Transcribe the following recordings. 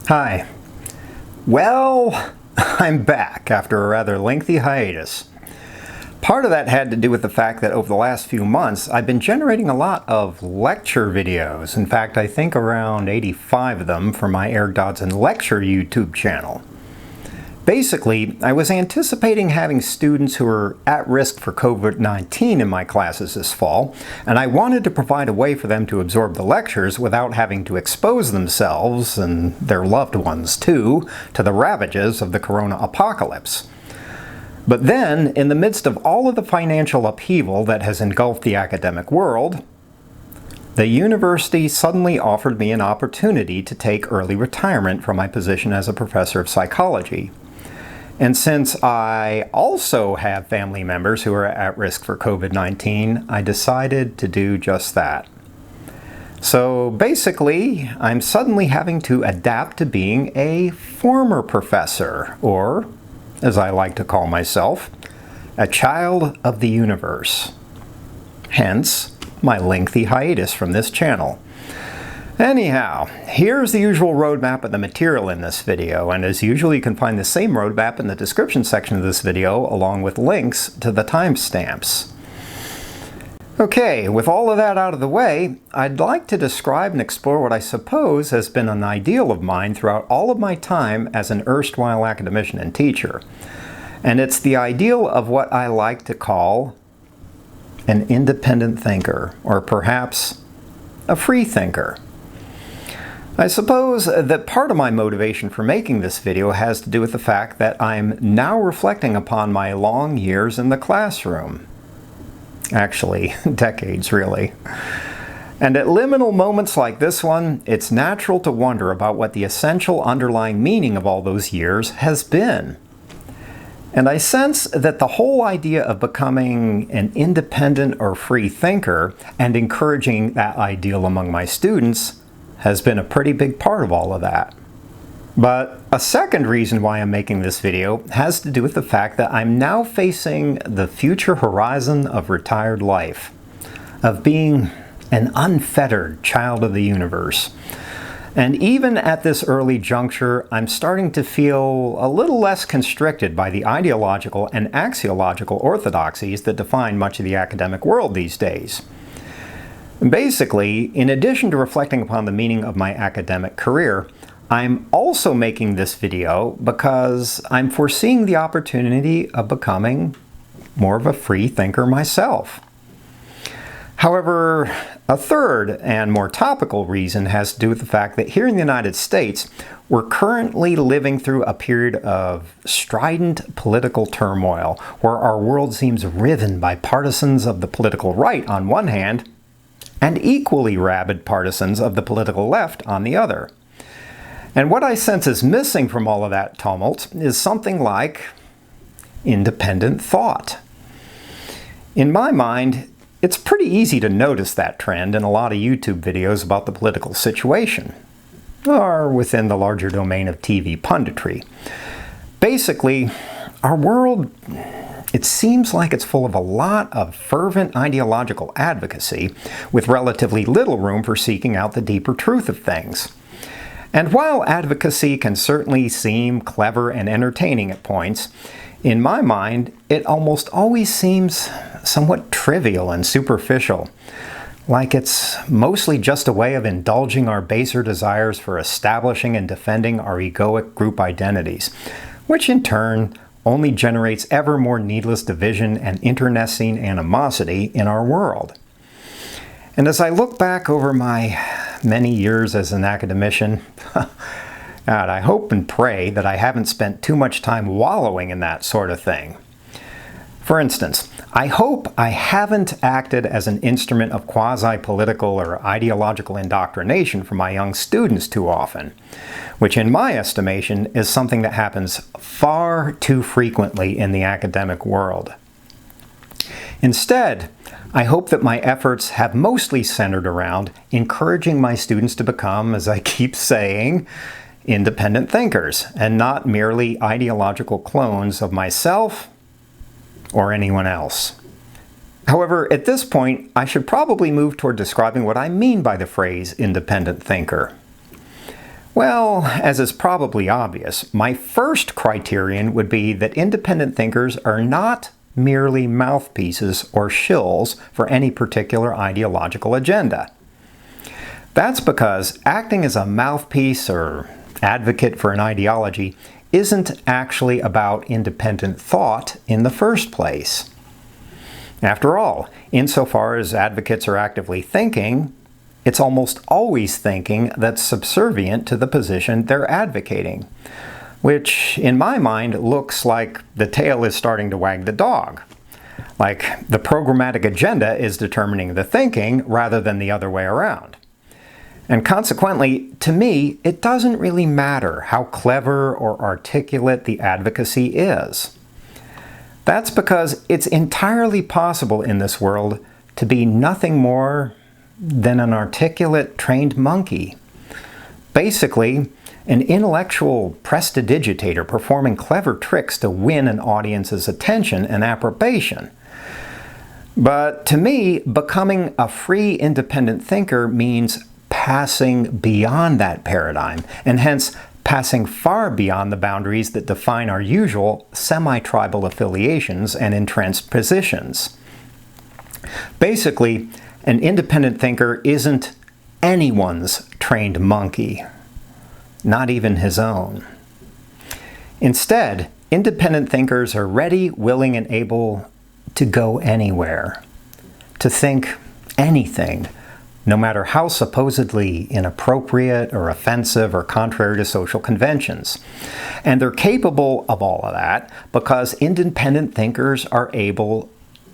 Hi. Well, I'm back after a rather lengthy hiatus. Part of that had to do with the fact that over the last few months, I've been generating a lot of lecture videos. In fact, I think around 85 of them for my Eric Dodson Lecture YouTube channel. Basically, I was anticipating having students who are at risk for COVID-19 in my classes this fall, and I wanted to provide a way for them to absorb the lectures without having to expose themselves, and their loved ones too, to the ravages of the corona apocalypse. But then, in the midst of all of the financial upheaval that has engulfed the academic world, the university suddenly offered me an opportunity to take early retirement from my position as a professor of psychology. And since I also have family members who are at risk for COVID-19, I decided to do just that. So basically, I'm suddenly having to adapt to being a former professor, or, as I like to call myself, a child of the universe. Hence, my lengthy hiatus from this channel. Anyhow, here's the usual roadmap of the material in this video, and as usual you can find the same roadmap in the description section of this video along with links to the timestamps. Okay, with all of that out of the way, I'd like to describe and explore what I suppose has been an ideal of mine throughout all of my time as an erstwhile academician and teacher. And it's the ideal of what I like to call an independent thinker, or perhaps a free thinker. I suppose that part of my motivation for making this video has to do with the fact that I'm now reflecting upon my long years in the classroom. Actually, decades really. And at liminal moments like this one, it's natural to wonder about what the essential underlying meaning of all those years has been. And I sense that the whole idea of becoming an independent or free thinker and encouraging that ideal among my students has been a pretty big part of all of that. But a second reason why I'm making this video has to do with the fact that I'm now facing the future horizon of retired life, of being an unfettered child of the universe. And even at this early juncture, I'm starting to feel a little less constricted by the ideological and axiological orthodoxies that define much of the academic world these days. Basically, in addition to reflecting upon the meaning of my academic career, I'm also making this video because I'm foreseeing the opportunity of becoming more of a free thinker myself. However, a third and more topical reason has to do with the fact that here in the United States, we're currently living through a period of strident political turmoil, where our world seems riven by partisans of the political right on one hand, and equally rabid partisans of the political left on the other. And what I sense is missing from all of that tumult is something like independent thought. In my mind, it's pretty easy to notice that trend in a lot of YouTube videos about the political situation, or within the larger domain of TV punditry. Basically, our world, it seems like it's full of a lot of fervent ideological advocacy with relatively little room for seeking out the deeper truth of things. And while advocacy can certainly seem clever and entertaining at points, in my mind, it almost always seems somewhat trivial and superficial, like it's mostly just a way of indulging our baser desires for establishing and defending our egoic group identities, which in turn only generates ever more needless division and internecine animosity in our world. And as I look back over my many years as an academician, God, I hope and pray that I haven't spent too much time wallowing in that sort of thing. For instance, I hope I haven't acted as an instrument of quasi-political or ideological indoctrination for my young students too often, which in my estimation is something that happens far too frequently in the academic world. Instead, I hope that my efforts have mostly centered around encouraging my students to become, as I keep saying, independent thinkers, and not merely ideological clones of myself or anyone else. However, at this point, I should probably move toward describing what I mean by the phrase independent thinker. Well, as is probably obvious, my first criterion would be that independent thinkers are not merely mouthpieces or shills for any particular ideological agenda. That's because acting as a mouthpiece or advocate for an ideology isn't actually about independent thought in the first place. After all, insofar as advocates are actively thinking, it's almost always thinking that's subservient to the position they're advocating, which in my mind looks like the tail is starting to wag the dog. Like the programmatic agenda is determining the thinking rather than the other way around. And consequently, to me, it doesn't really matter how clever or articulate the advocacy is. That's because it's entirely possible in this world to be nothing more than an articulate, trained monkey. Basically, an intellectual prestidigitator performing clever tricks to win an audience's attention and approbation. But to me, becoming a free, independent thinker means passing beyond that paradigm, and hence passing far beyond the boundaries that define our usual semi-tribal affiliations and entrenched positions. Basically, an independent thinker isn't anyone's trained monkey, not even his own. Instead, independent thinkers are ready, willing, and able to go anywhere, to think anything, no matter how supposedly inappropriate or offensive or contrary to social conventions. And they're capable of all of that because independent thinkers are able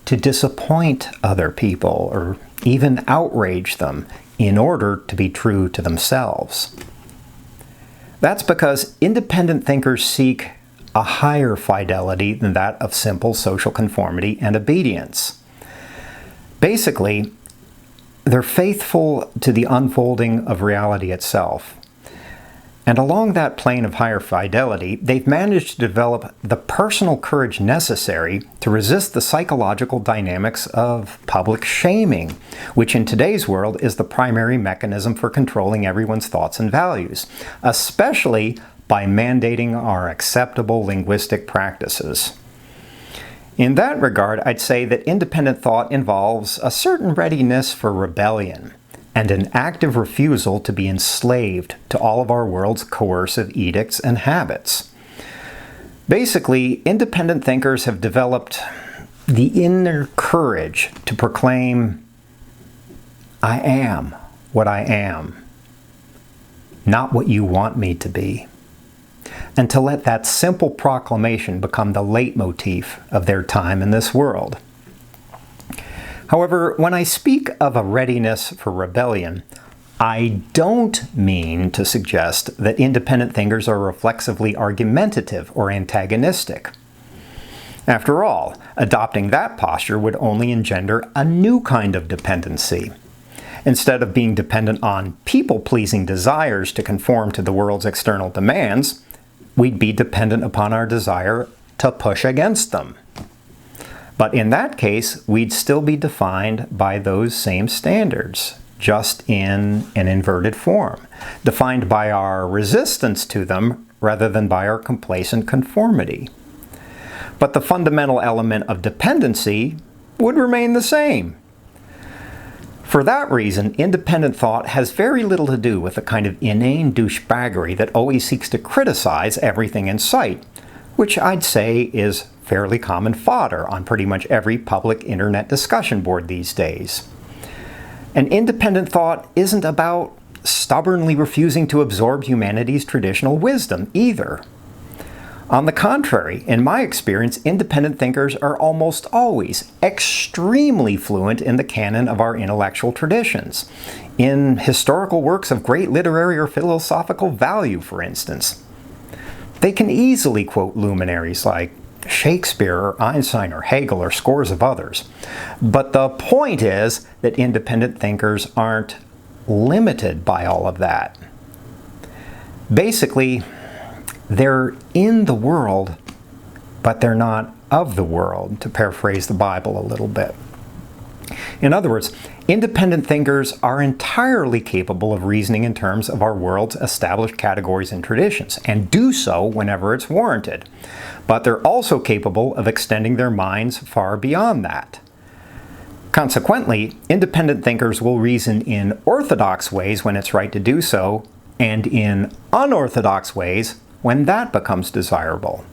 to disappoint other people or even outrage them in order to be true to themselves. That's because independent thinkers seek a higher fidelity than that of simple social conformity and obedience. Basically, they're faithful to the unfolding of reality itself. And along that plane of higher fidelity, they've managed to develop the personal courage necessary to resist the psychological dynamics of public shaming, which in today's world is the primary mechanism for controlling everyone's thoughts and values, especially by mandating our acceptable linguistic practices. In that regard, I'd say that independent thought involves a certain readiness for rebellion and an active refusal to be enslaved to all of our world's coercive edicts and habits. Basically, independent thinkers have developed the inner courage to proclaim, "I am what I am, not what you want me to be," and to let that simple proclamation become the leitmotif of their time in this world. However, when I speak of a readiness for rebellion, I don't mean to suggest that independent thinkers are reflexively argumentative or antagonistic. After all, adopting that posture would only engender a new kind of dependency. Instead of being dependent on people-pleasing desires to conform to the world's external demands, we'd be dependent upon our desire to push against them. But in that case, we'd still be defined by those same standards, just in an inverted form, defined by our resistance to them rather than by our complacent conformity. But the fundamental element of dependency would remain the same. For that reason, independent thought has very little to do with the kind of inane douchebaggery that always seeks to criticize everything in sight, which I'd say is fairly common fodder on pretty much every public internet discussion board these days. And independent thought isn't about stubbornly refusing to absorb humanity's traditional wisdom either. On the contrary, in my experience, independent thinkers are almost always extremely fluent in the canon of our intellectual traditions, in historical works of great literary or philosophical value, for instance. They can easily quote luminaries like Shakespeare or Einstein or Hegel or scores of others. But the point is that independent thinkers aren't limited by all of that. Basically, they're in the world, but they're not of the world, to paraphrase the Bible a little bit. In other words, independent thinkers are entirely capable of reasoning in terms of our world's established categories and traditions, and do so whenever it's warranted. But they're also capable of extending their minds far beyond that. Consequently, independent thinkers will reason in orthodox ways when it's right to do so, and in unorthodox ways when that becomes desirable.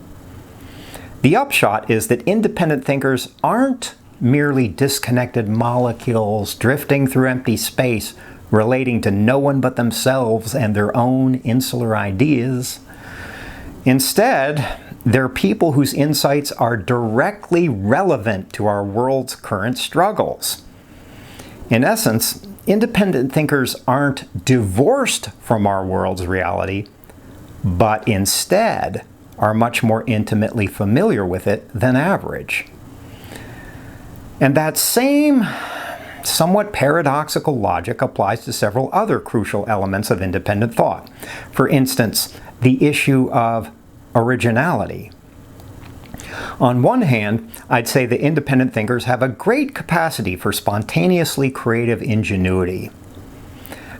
The upshot is that independent thinkers aren't merely disconnected molecules drifting through empty space, relating to no one but themselves and their own insular ideas. Instead, they're people whose insights are directly relevant to our world's current struggles. In essence, independent thinkers aren't divorced from our world's reality, but instead are much more intimately familiar with it than average. And that same somewhat paradoxical logic applies to several other crucial elements of independent thought. For instance, the issue of originality. On one hand, I'd say that independent thinkers have a great capacity for spontaneously creative ingenuity.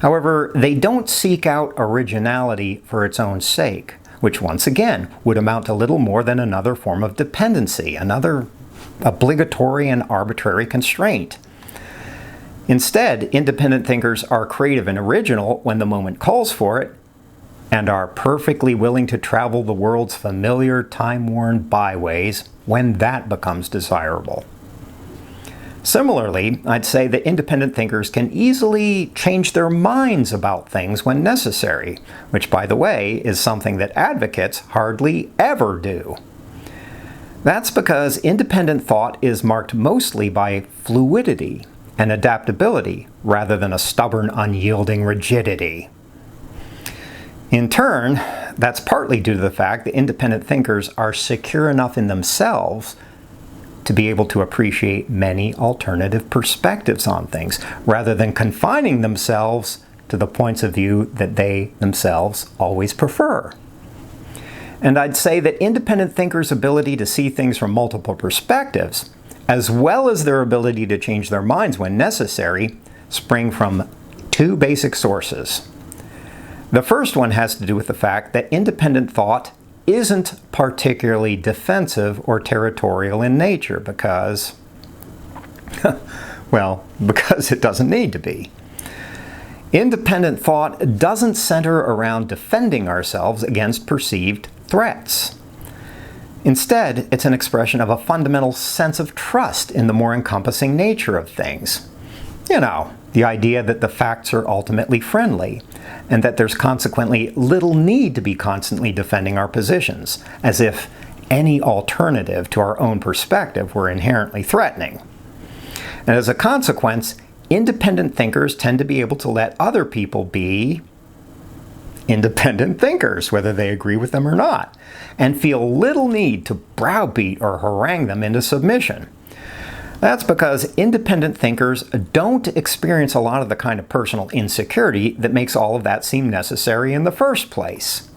However, they don't seek out originality for its own sake, which once again would amount to little more than another form of dependency, another obligatory and arbitrary constraint. Instead, independent thinkers are creative and original when the moment calls for it, and are perfectly willing to travel the world's familiar, time-worn byways when that becomes desirable. Similarly, I'd say that independent thinkers can easily change their minds about things when necessary, which, by the way, is something that advocates hardly ever do. That's because independent thought is marked mostly by fluidity and adaptability rather than a stubborn, unyielding rigidity. In turn, that's partly due to the fact that independent thinkers are secure enough in themselves to be able to appreciate many alternative perspectives on things, rather than confining themselves to the points of view that they themselves always prefer. And I'd say that independent thinkers' ability to see things from multiple perspectives, as well as their ability to change their minds when necessary, spring from two basic sources. The first one has to do with the fact that independent thought isn't particularly defensive or territorial in nature because, because it doesn't need to be. Independent thought doesn't center around defending ourselves against perceived threats. Instead, it's an expression of a fundamental sense of trust in the more encompassing nature of things. You know, the idea that the facts are ultimately friendly, and that there's consequently little need to be constantly defending our positions, as if any alternative to our own perspective were inherently threatening. And as a consequence, independent thinkers tend to be able to let other people be independent thinkers, whether they agree with them or not, and feel little need to browbeat or harangue them into submission. That's because independent thinkers don't experience a lot of the kind of personal insecurity that makes all of that seem necessary in the first place.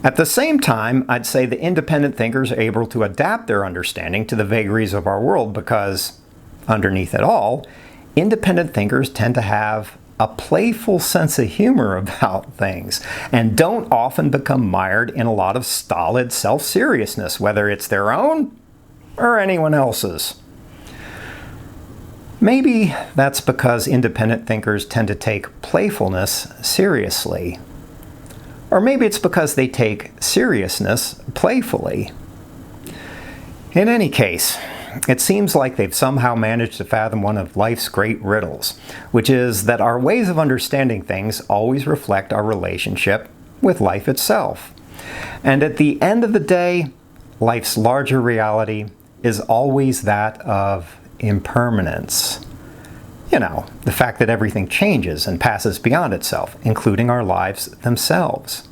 At the same time, I'd say the independent thinkers are able to adapt their understanding to the vagaries of our world because, underneath it all, independent thinkers tend to have a playful sense of humor about things and don't often become mired in a lot of stolid self-seriousness, whether it's their own or anyone else's. Maybe that's because independent thinkers tend to take playfulness seriously. Or maybe it's because they take seriousness playfully. In any case, it seems like they've somehow managed to fathom one of life's great riddles, which is that our ways of understanding things always reflect our relationship with life itself. And at the end of the day, life's larger reality is always that of impermanence. You know, the fact that everything changes and passes beyond itself, including our lives themselves.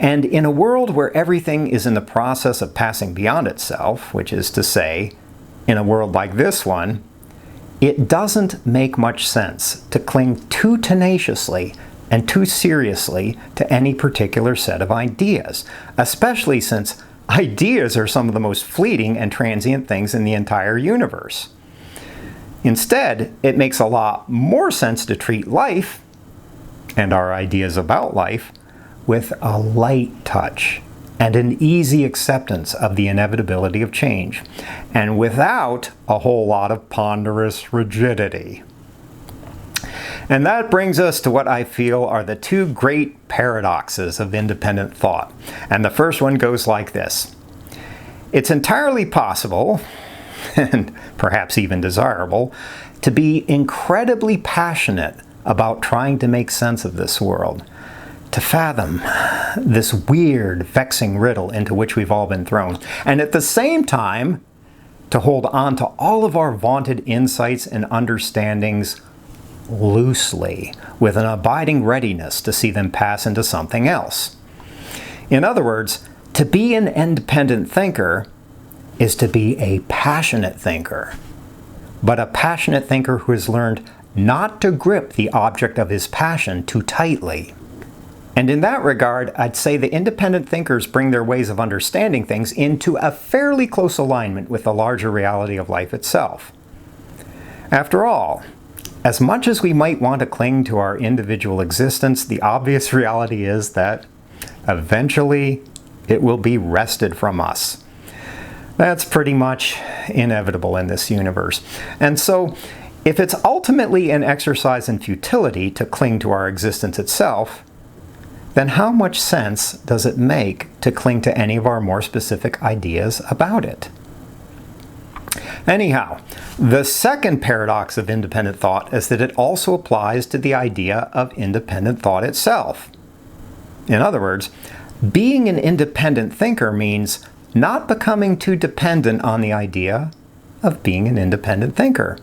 And in a world where everything is in the process of passing beyond itself, which is to say, in a world like this one, it doesn't make much sense to cling too tenaciously and too seriously to any particular set of ideas, especially since ideas are some of the most fleeting and transient things in the entire universe. Instead, it makes a lot more sense to treat life and our ideas about life with a light touch and an easy acceptance of the inevitability of change, and without a whole lot of ponderous rigidity. And that brings us to what I feel are the two great paradoxes of independent thought. And the first one goes like this. It's entirely possible, and perhaps even desirable, to be incredibly passionate about trying to make sense of this world, to fathom this weird, vexing riddle into which we've all been thrown, and at the same time, to hold on to all of our vaunted insights and understandings loosely, with an abiding readiness to see them pass into something else. In other words, to be an independent thinker is to be a passionate thinker, but a passionate thinker who has learned not to grip the object of his passion too tightly. And in that regard, I'd say the independent thinkers bring their ways of understanding things into a fairly close alignment with the larger reality of life itself. After all, as much as we might want to cling to our individual existence, the obvious reality is that eventually it will be wrested from us. That's pretty much inevitable in this universe. And so, if it's ultimately an exercise in futility to cling to our existence itself, then how much sense does it make to cling to any of our more specific ideas about it? Anyhow, the second paradox of independent thought is that it also applies to the idea of independent thought itself. In other words, being an independent thinker means not becoming too dependent on the idea of being an independent thinker.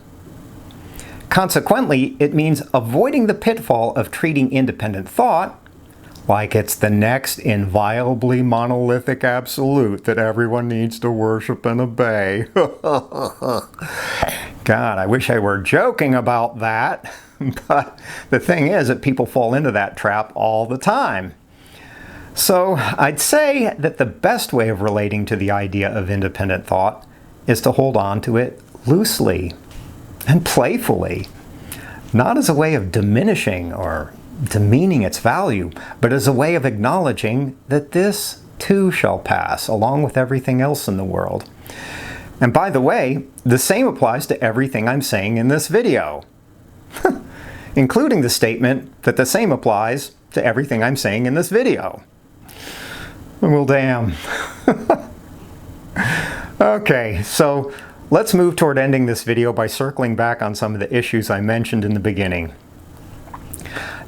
Consequently, it means avoiding the pitfall of treating independent thought like it's the next inviolably monolithic absolute that everyone needs to worship and obey. God, I wish I were joking about that, but the thing is that people fall into that trap all the time. So I'd say that the best way of relating to the idea of independent thought is to hold on to it loosely and playfully, not as a way of diminishing or demeaning its value, but as a way of acknowledging that this too shall pass, along with everything else in the world. And by the way, the same applies to everything I'm saying in this video, including the statement that the same applies to everything I'm saying in this video. Well, damn. Okay, so let's move toward ending this video by circling back on some of the issues I mentioned in the beginning.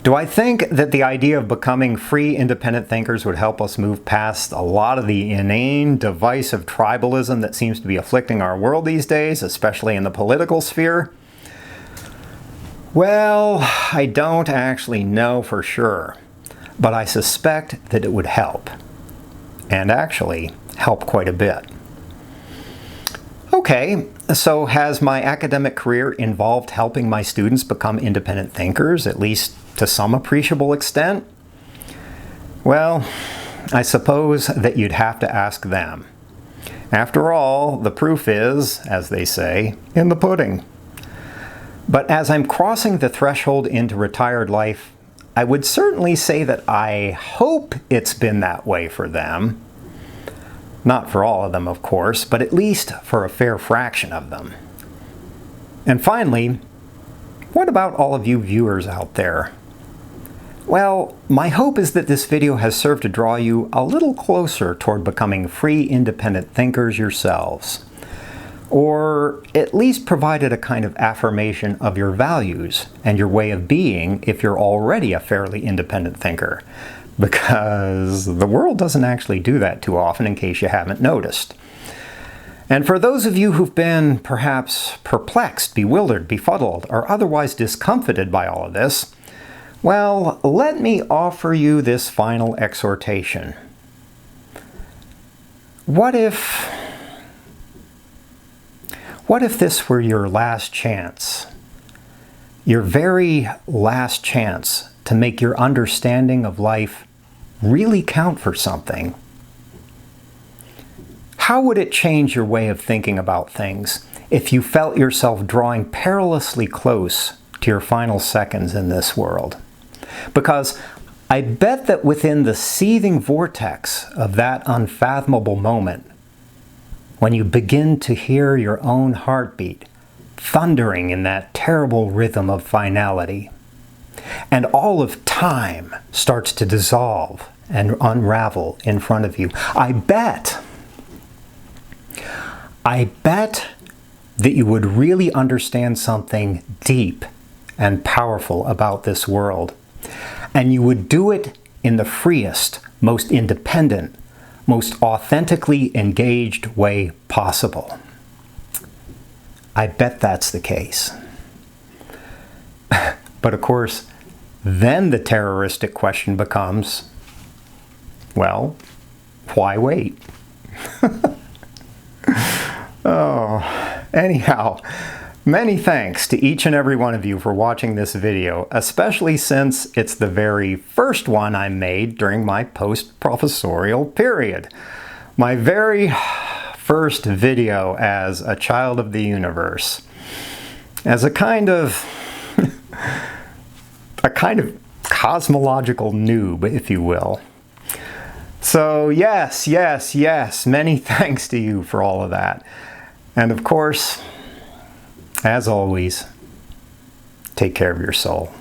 Do I think that the idea of becoming free, independent thinkers would help us move past a lot of the inane, divisive tribalism that seems to be afflicting our world these days, especially in the political sphere? Well, I don't actually know for sure, but I suspect that it would help, and actually help quite a bit. Okay, so has my academic career involved helping my students become independent thinkers, at least to some appreciable extent? Well, I suppose that you'd have to ask them. After all, the proof is, as they say, in the pudding. But as I'm crossing the threshold into retired life, I would certainly say that I hope it's been that way for them. Not for all of them, of course, but at least for a fair fraction of them. And finally, what about all of you viewers out there? Well, my hope is that this video has served to draw you a little closer toward becoming free, independent thinkers yourselves, or at least provided a kind of affirmation of your values and your way of being if you're already a fairly independent thinker, because the world doesn't actually do that too often, in case you haven't noticed. And for those of you who've been perhaps perplexed, bewildered, befuddled, or otherwise discomfited by all of this, well, let me offer you this final exhortation. What if this were your last chance? Your very last chance to make your understanding of life really count for something? How would it change your way of thinking about things if you felt yourself drawing perilously close to your final seconds in this world. Because I bet that within the seething vortex of that unfathomable moment, when you begin to hear your own heartbeat thundering in that terrible rhythm of finality, and all of time starts to dissolve and unravel in front of you, I bet that you would really understand something deep and powerful about this world. And you would do it in the freest, most independent, most authentically engaged way possible. I bet that's the case. But of course, then the terroristic question becomes, well, why wait? Oh, anyhow, many thanks to each and every one of you for watching this video, especially since it's the very first one I made during my post-professorial period. My very first video as a child of the universe. As a kind of cosmological noob, if you will. So yes, many thanks to you for all of that. And of course, as always, take care of your soul.